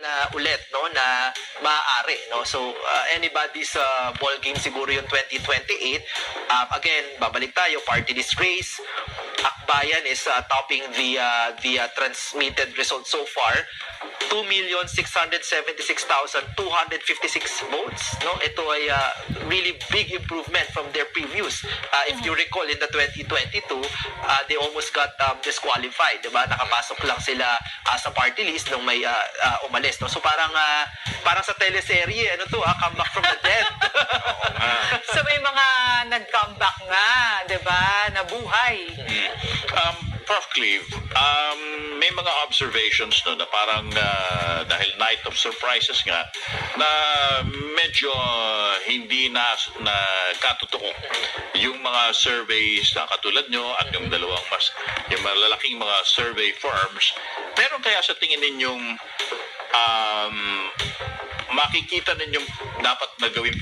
na ulit, no, na maaari, no. So anybody's ball game siguro yung 2028. Again, babalik tayo, party list race. Akbayan is topping the transmitted results so far. 2,676,256 votes, no. Ito ay really big improvement from their previous. If you recall, in the 2022, they almost got disqualified, diba? Nakapasok lang sila sa party list nung may umalis, no. So parang sa teleserye, ano to, comeback from the dead. So may mga nag-comeback nga, di ba? Nabuhay. Prof. Cleve, may mga observations no, na parang dahil night of surprises nga, na medyo hindi na katotoo yung mga surveys na katulad nyo at yung yung malalaking mga survey firms. Meron kaya sa tingin ninyong makikita ninyong dapat na gawin